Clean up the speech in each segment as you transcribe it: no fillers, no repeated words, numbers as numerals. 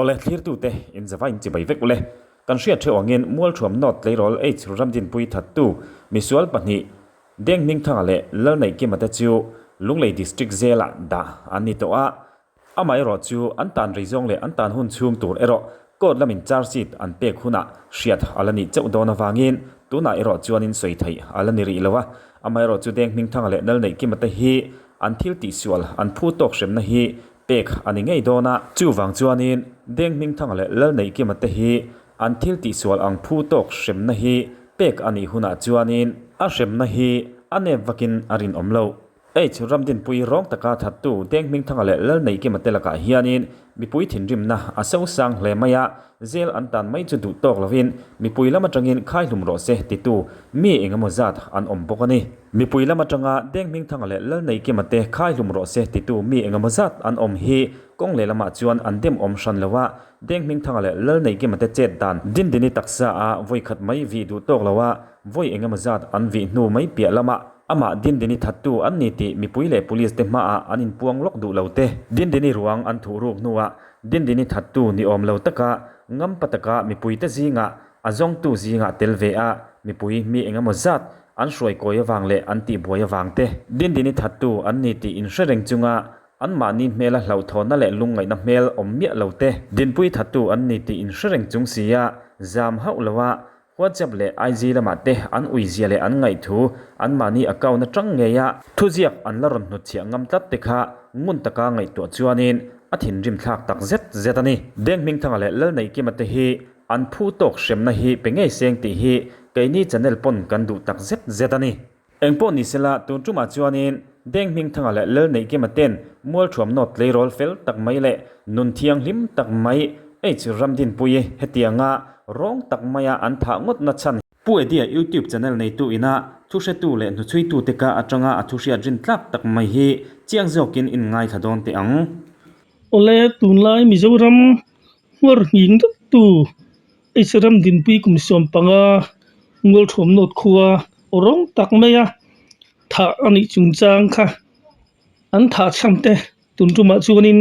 ole thlir tu te in zawa in chi bai vek ule kan ria the wangin mual thuam not leirol H.Ramdinpuiii thattu misual pahni deng ning thanga le lal nei ki mata chu lunglei district zela da ani to a amai ro chu an tan reizong le an tan hun chung tur ero kot lamin charge sheet an pek huna hriat alani cheu dona wangin tuna ero chuanin soi thai alani ri lawa amai ro chu deng ning thanga le nal nei ki mata hi an thil ti sual an phu tok shrem na hi pek ani ngei dona chu wang chuanin deng ning thanga le lal nei ki mata hi an thil ti sual ang phu tok shrem na hi pek ani huna chuanin a shrem na hi ane vakin arin omlo H.Ramdinpuiii rong taka thattu deng ning thanga le lal nei ki mate laka hianin mipui thinrim na asau sang hle maya zel an tan mai chu du tok lovin mipui lama tangin khai hlum ro se titu mi engemaw zat an om bokani mipui lama tanga deng ning thanga le lal nei ki mate khai hlum ro se titu mi engemaw zat an om hi kong le lama chuan an dem om shan lawa deng ning thanga le lal nei ki mate chet dan din dini taksa a voi khat mai vi du tok lawa voi engemaw zat an vi hnu mai pia lama ama din dini thattu an ni ti mipui le police te ma a anin puang lok du lote din dini ruang an thu ruk nuwa din dini thattu ni om lo taka ngam pataka mipui te zinga azong tu zinga telve a mipui mi engemaw zat an hroi koya wang le an ti boya wang te din dini thattu an ni ti in hrengreng chunga an ma ni mela hlau thona le lungai na mel om mia lote Dinpuii thattu an ni ti in hrengreng chung sia zam hau lawa WhatsApp le IG lama te an uizia le an ngai thu an mani account na tang ngeya thuziak an la ron hnu chia ngam tat te kha ngun taka ngai to chuanin a thin rim thlak tak zet ani deng ming thanga le lal nei ki mate hi an phu tok shrem na hi pengei seng ti hi kaini channel pon kan du tak zet ani engpo ni sela tun tuma chuanin deng ming thanga le lal nei ki maten mual thuam not leirol fel tak mai le nun thiang lim tak mai H.Ramdinpuiii hetianga rong tak maya an tha ngot na chan puai dia YouTube channel nei tu ina thu she tu le nu chui tu te ka atanga athu ria rin tlak tak mai hi chiang zawkin in ngai thadon te ang ole tunlai mizoram war nging tu H.Ramdinpuiii kum som panga ngol thom not khuwa rong tak maya tha ani chungchang kha an tha chamte tuntuma chuanin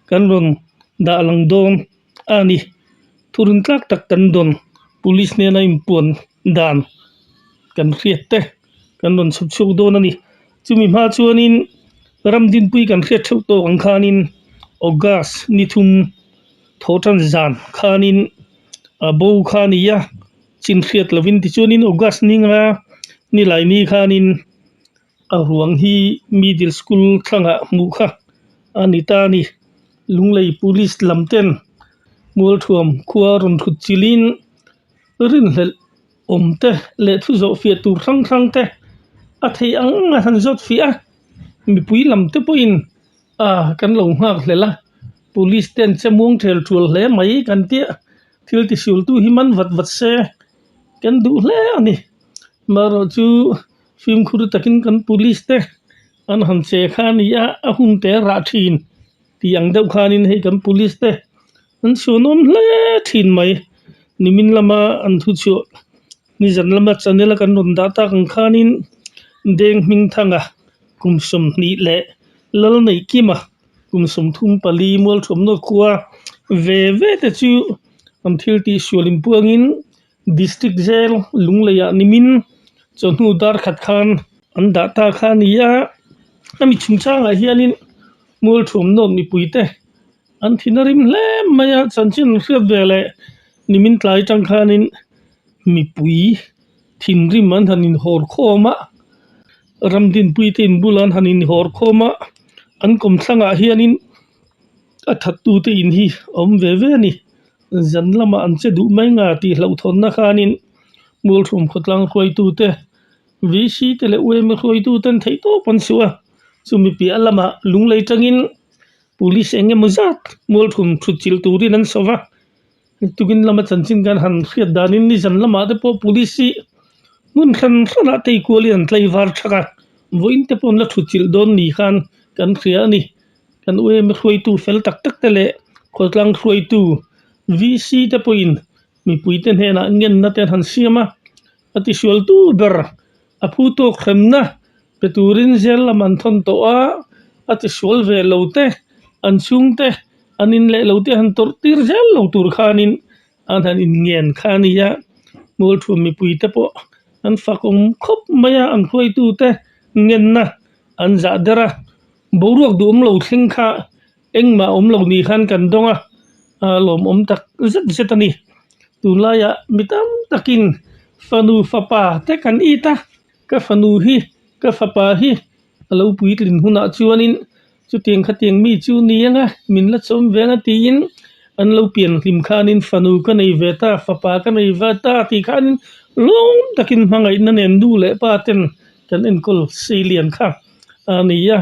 kan ron da lang dom ani turun tlak tak kan don police ne na impon dan kan riate kan don subchuk don ani chumi ma chuanin Ramdinpuiii kan riat theu to ang khanin August ni thum thotan zan khanin abo khania chin riat lovin ti chuanin August ninga ni lai ni khanin a ruang hi middle school thanga mu kha anita ni lunglei police lamten mual thuam khuwa ron thut chilin rin hlel omte le thu zo fia tur thang te a thei ang a han zot fia mipui lamte poin a kan lo ngak hlela police ten chamung thel thul hle mai kan tia thil ti sul tu himan wat se kan du hle ani maro chu film khuru takin kan police te an han che khania a hun te ra thin tiang deuh khanin hei kan police te an sunom hle thin mai nimin lama an thu chu ni jan lama channel kan ron data kan khanin deng ming thanga kumsum ni le lal nei kima kumsum thum pali mol thum no khuwa ve te chu am thil ti sualim puangin district jail lungleya nimin chonu dar khat khan an data khania ami chungchang a hianin mol thum no mi puite an thinarim hle maya chanchin hriat vele nimin tlai tang khanin mipui thinrim man hanin hor khoma Ramdinpuiii tin bulan hanin hor khoma an kom thlanga hianin a thattu te in hi om ve ni zan lama an che du mai nga ti hlo thon na khanin mul thum khotlang khoi tu te vc te le uem khoi tu tan thei to pon suwa chumi pi alama lunglei tangin police enge muzat mul thum thuchil turin an sowa tugin lama chanchin kan han khiat danin ni jan lama de po police mun khan khana tei koli an tlai war thaka voin te pon la thuchil don ni khan kan khria ni kan uem khoi tu fel tak te le khotlang khoi tu vc te poin mi puiten hena ngen na ten han siama ati sual tu ber aphu to khemna peturin zel laman thon to a ati sual ve lote an chungte anin le lo te han tor tir zel lo tur khanin an han in ngen khania mol thum mi pui te po an fakom khop maya an khoi tu te ngen na an za dera boruak du lo thling kha engma lo ni khan kan donga lom tak zet zetani tulaya mitam takin fanu fapa te kan ita ka fanu hi ka fapa hi alo pui tlin huna chuanin chu tiang kha tiang mi chu nianga min la chom venga tin an lo pian hlim khanin fanu ka nei veta fapa ka nei veta ti khanin lom takin mangai na nen du le pa ten kan en kol silian kha ania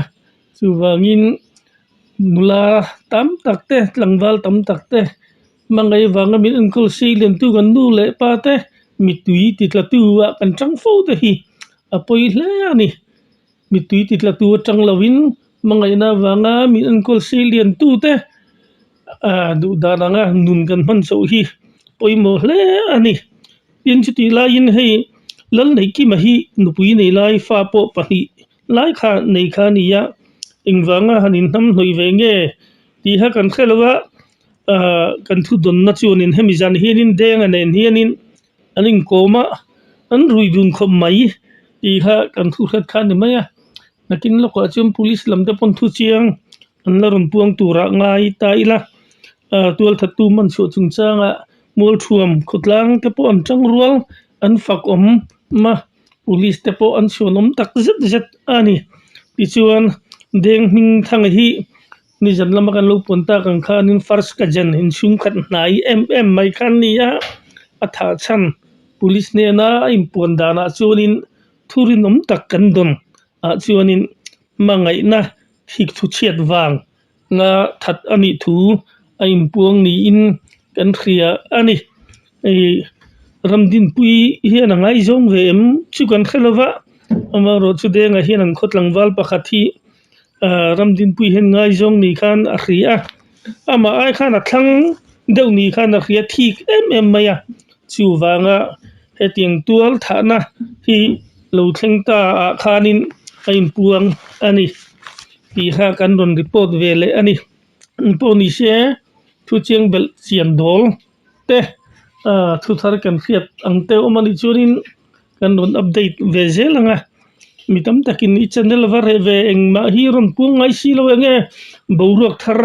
chu wangin mula tam takte tlangwal tam takte mangai wanga min en kol silian tu kan du le pa te mitui ti tla tu wa kan chang fo te hi apoi hle ani mitui ti tla tu chang lawin mangai na wanga min en kol silian tu te du daranga nun kan man so hi poi mo hle ani pin chu ti la in hei lal nei ki ma hi nupui nei lai fa po pahi lai kha nei kha ni ya ingwanga hanin ham hnoi ve nge ti ha kan khelawa kan thu don na chunin hemi jan hianin deng anen hianin aning koma an rui dun khom mai ti ha kan thu khat khan ni maya nakin lo ko chum police lam te pon thu chiang an la ron puang tura ngai ta ila tual thatu man so chung changa mol thuam khutlang te po an chang rual an fak ma police te po an sonom tak zet zet ani ti chuan deng hing thang hi ni jan lama kan lo ponta kan khanin first ka jan in sung khat nai mai khan ni ya atha chan police ne na impon dana chuanin thurin tak kan don chuanin mangai na thik thu chiat wang nga that ani thu aim puang ni in kan khria ani ei H.Ramdinpuiii hian angai zong ve em chu kan khelawa ama ro chu de nga hian an khotlang wal pakhathi H.Ramdinpuiii hian ngai zong ni khan a khria ama ai khan a thlang deuh ni khan a khria thik maya chu wanga hetiang tual thana hi lo thlengta khanin aim puang ani ti kha kan ron report vele ani poni se thu chiang bel chian dol te thu thar kan khiat angte omani churin kan ron update ve zelanga mitam takin I channel var ve engma hi ron pung ngai si lo nge boruak thar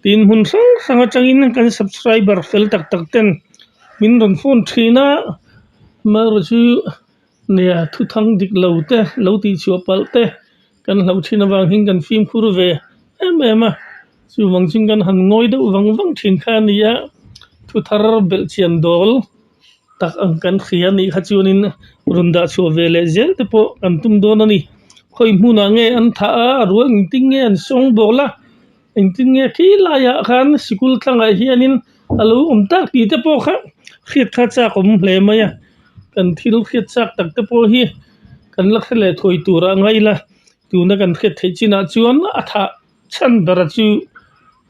tin hun sanga changin kan subscriber fel tak tak ten min ron phone thina ma ro chu ne thu thang dik lo te lo ti chu pal te kan lo thina wang hing kan film khur ve ema chu wang ching kan han ngoi do wang thin kha nia thu thar bel chian dol tak ang kan khia ni khachunin runda chu vele zel te po kan tum don ani khoi hmuna nge an tha ruang ting nge an song bola ting nge khi la ya khan sikul thanga hianin alo tak ti te po kha khiat kha cha kom hle maya kan thil khiat chak tak te po hi kan la khele thoi tura ngai la tuna kan khiat thei china chuan atha chan dara chu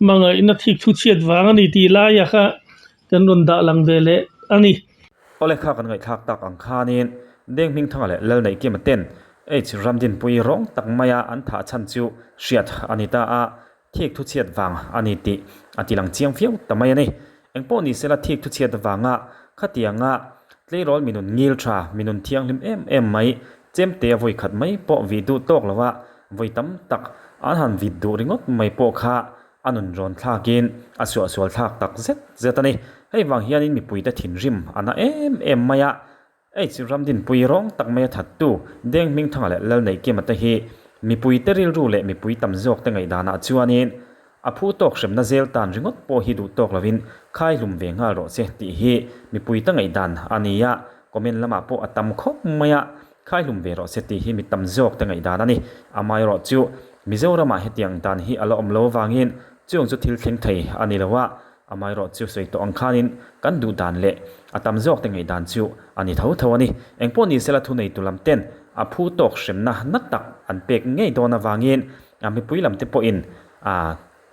manga ina thik thu chiat wang ani ti la ya kha kan ron da lang vele ani ole kha kan ngai thak tak ang khanin deng ming thang le lal nei ke maten H.Ramdinpuiii rong tak maya an tha chan chu hriat anita a thik thu chiat wang ani ti atilang chiang fiau tamai ani engpo ni sela thik thu chiat wanga khatianga tleirol minun ngil tha minun thiang lim mai chem te voi khat mai po vi du tok lawa voi tam tak an han vid du ringot mai po kha anun ron thlakin aswa swal thak tak zetani hei wang hianin mi pui ta thin rim ana maya H.Ramdinpuiii rong tak maya thattu deng ming thang le lal nei ke mata hi mi pui teril ru le mi pui tam zawk te ngai dana chuanin aphu tok shrem na zel tan ringot po hi du tok lawin khai lum ve nga ro che ti hi mi pui ta ngai dan ania comment lama po atam khop maya khai lum ve ro se ti hi mi tam zawk te ngai dan ani amai ro chu Mizorama hetiang dan hi alo omlo wangin chung chu thil thleng thei ani lawa amai ro chu sei to angkhanin kan du dan le atam zawk te ngai dan chu ani tho ani engpo ni sela thu nei tulam ten aphu tok shremna natak an pek ngei dona wangin ami puilam te po in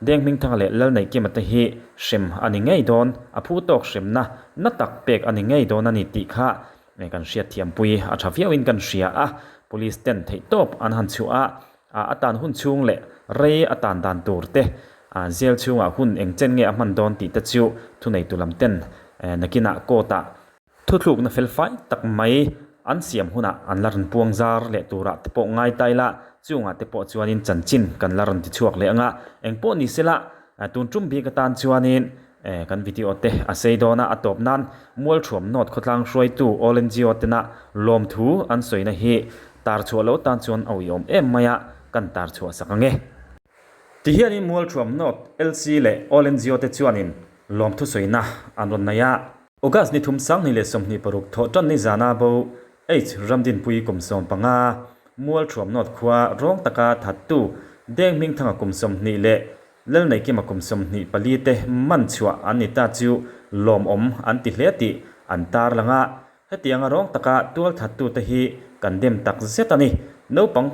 deng ming thang le lal nei ke mata hi shrem ani ngei don aphu tok shremna natak pek ani ngei don ani ti kha ngai kan hriat thiam pui a thafiau in kan hria police ten thei top an han chu atan hun chung le re atan dan tur te zel chunga hun eng chen nge man don ti ta chu thu nei tulam ten nakina kota thutluk na fel fai tak mai an siam huna an laran puang zar le tura te po ngai taila chunga te po chuanin chanchin kan laran ti chuak le anga eng po ni sela tun tum bi ka tan chuanin kan video te a seidona atop nan mual thom not khotlang hroi tu olengio tena lom thu an soina hi tar chualo tan chuan au yom em maya kan tar chua sakange ti hianin mual thom not lc le olengio te chuanin lom thu soina an ron naya August ni thum sang ni le somni paruk tho ton ni zana bo H.Ramdinpuiii kum som panga mual thom not khwa rong taka thattu deng ming thanga kum som ni le lel nei ki ma kum som ni pali te man chua ani ta chu lom om an ti hle ti an tar langa hetianga rong taka tual thattu te hi kandem tak zetani no pang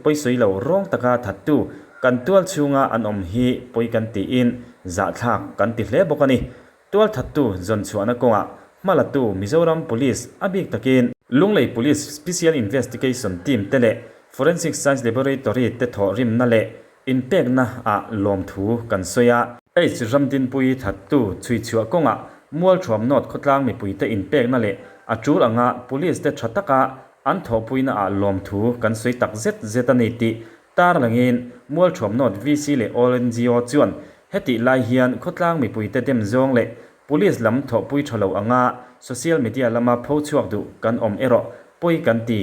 poisoi lo rong taka thattu kan tual chunga an om hi poi kan ti in za thak kan ti hle bokani tual thattu zon chuana konga malatu Mizoram police abik takin lunglei police special investigation team tele forensic science laboratory te tho rim na le inpek na a lom thu kan soya H.Ramdinpuiii thattu chui chua konga mual thom not khotlang mi pui te inpek na le achur anga police te thataka an tho puina a lom thu kan soi tak zetani ti tar langin mual thom not vc le olengio chuan heti lai hian khotlang mi pui te dem zong le police lam tho pui thalo anga social media lama pho chuak du kan om ero poi kan ti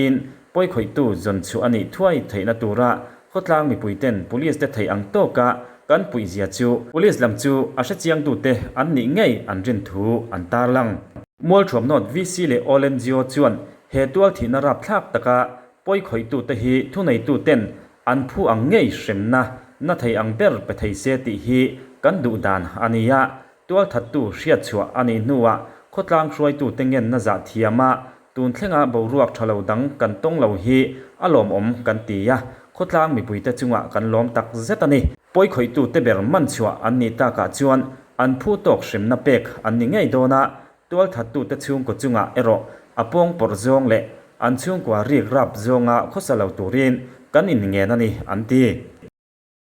in poi khoi tu zon chu ani thuai theina tura khotlang mi pui ten police te thei ang to ka kan pui zia chu police lam chu asha chiang tu te an ni ngei an rin thu an tar lang mual thom not vc le olengio chuan he tual thina rap thlak taka poi khoi tu te hi thu nei tu ten an phu ang ngei hremna na thei ang ber pe thei se ti hi kan du dan ania tual thattu hriat chua ani nuwa khotlang hruai tu tengen na za thiama tun thlenga boruak thalo dang kan tong lo hi alom om kan tia khotlang mi puite chunga kan lom tak zetani poi khoi tu te ber man chua anni ta ka chuan an phu tok hrimna pek anni ngei dona tual thattu te chung ko chunga ero apong porzong le an chung kwa rik rap zonga khosalo turin kan in nge nani anti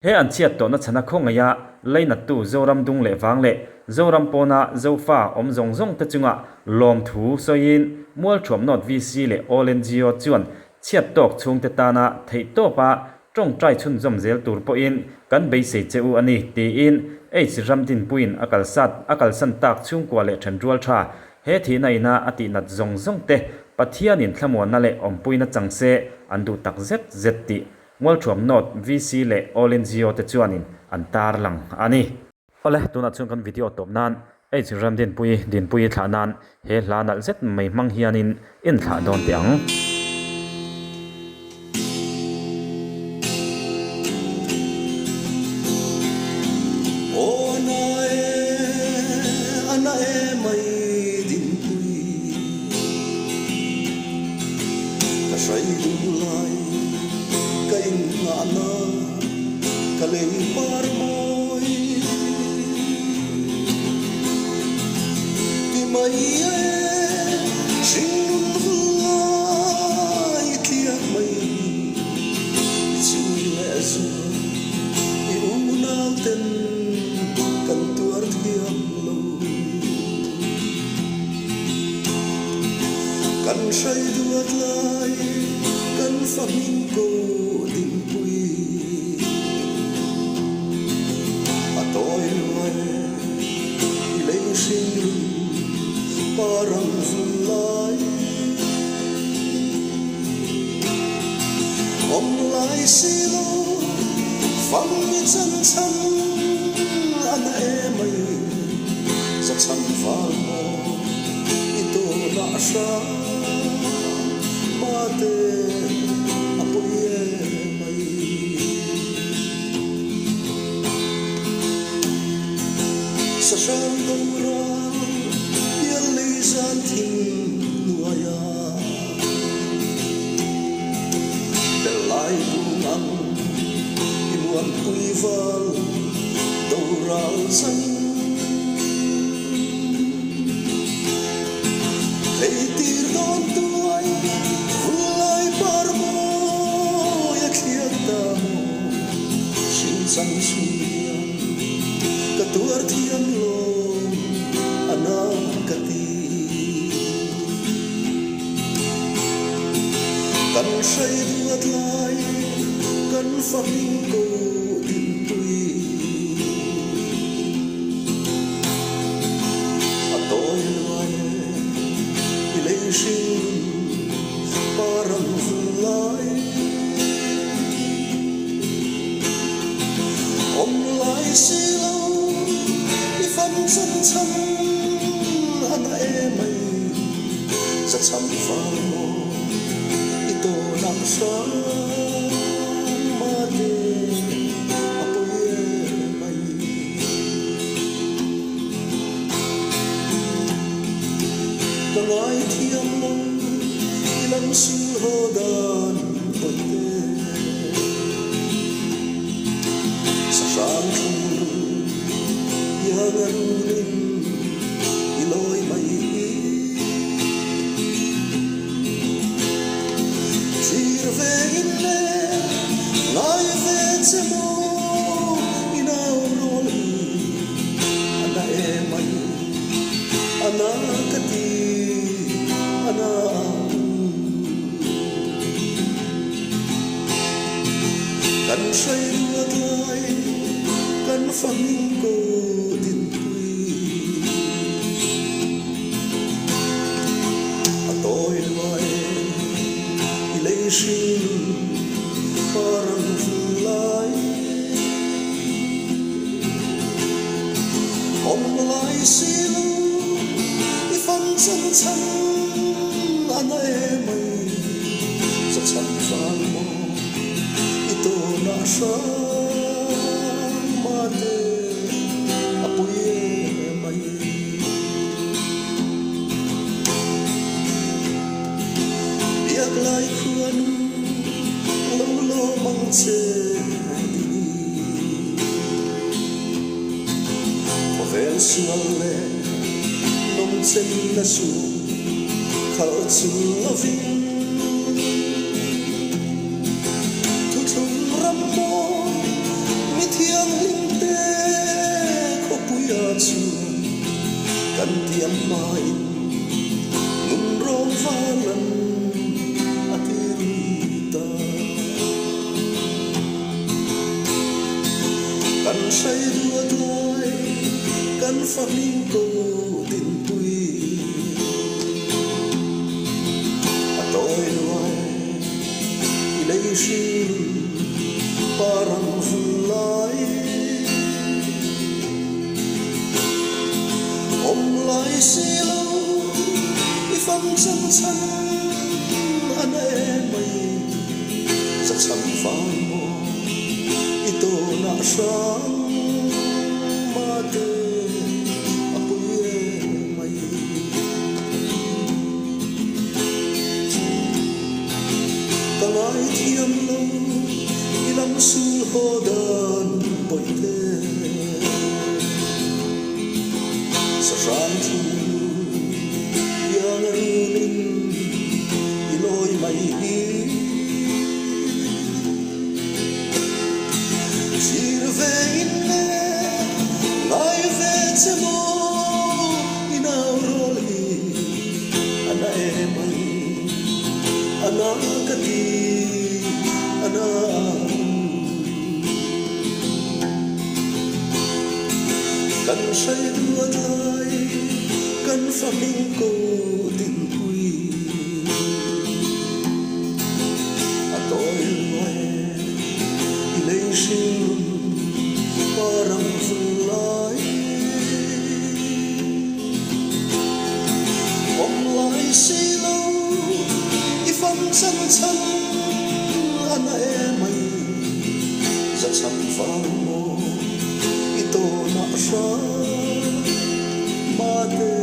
he an chiat to na chana khongaya leina tu zoram dung le wang le zoram pona zofa om zong zong te chunga lom thu soin mual thom not vc le olengio chuan chiat tok chung te tana thei to pa tong trai chun zom zel tur po in kan be se cheu ani ti in H.Ramdinpuiii akal san tak chung kwa le thanrual tha he thi nai na ati nat zong zong te pathianin thlamon na le ompuina changse andu tak zet ti mual thom not vc le olengio te chuanin an tar lang ani ole tuna chung kan video top nan H.Ramdinpuiii Dinpuii thlanan he hlanal zet mai mang hianin in thla don tiang kan say duat lai kan famin ko Dinpuii atoy loy ilay sing parang zulay om lai silo fang mi chan chan ana emay sa chan fal mo ito na siya mate apoye mai sa siyang dora yali zanting nuaya belay bungang imuang kuival doral sang leitir don tuay ulay parmo yak liata mo shin sang suya flamingo Dinpuii a tôi loài lấy sinh parang vulai lại siêu đi phân dân chân anh em mày rất chăm phàn mô đi tô nặng sáng mà đê à bôi mày ta lại thiêng mong đi lắm sư hồ đàn bôi tê sang Khawlhring iloi mai chir ve in le lai ve chemo inau rol ana e mai ana kati ana kan sai ruat lai kan flamingo Dinpuii a tôi loài lấy sinh parang vulai lại siêu đi phân chân chân anh em mày rất chăm phàn mô đi tô na sáng mà đê à bôi mày biết lại khuôn lâu lâu mong chờ đi có vẻ xuân lệ nông chân là xuống Khawlhring thu thung ram mô mi thiêng linh tê khô bụi chu cần tiêm mai ngừng rong pha lần atirita cần say đua đuôi cần flamingo Dinpuii tôi loài lấy sinh parang vulai lại siêu đi phân chân chân anh em mày rất chăm phàn mô đi tô nạ sáng mà đê à bôi mày ta lại thiêng lâu đi lắm sư hồ đàn bôi tê sang thu yang linh iloi mai chir ve in le lai ve chemo inau rol ana e mai ana kati ana kan say đua thai kan flamingo Dinpuii a tôi loài lấy sinh parang vulai lại siêu đi phân chân chân anh em mày rất chăm phàn mô đi tô nạ sáng mà đê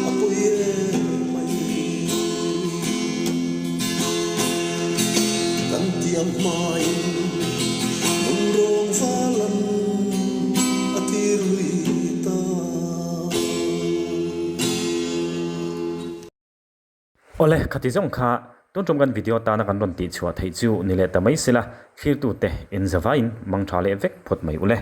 à bôi mày cần tiêm mai nung rong pha lần atirita ole khati jong kha ton trong gan video ta na kan ron ti chua thei chu ni le ta mai sela khir tu te in zawain mang thale vek phot mai ule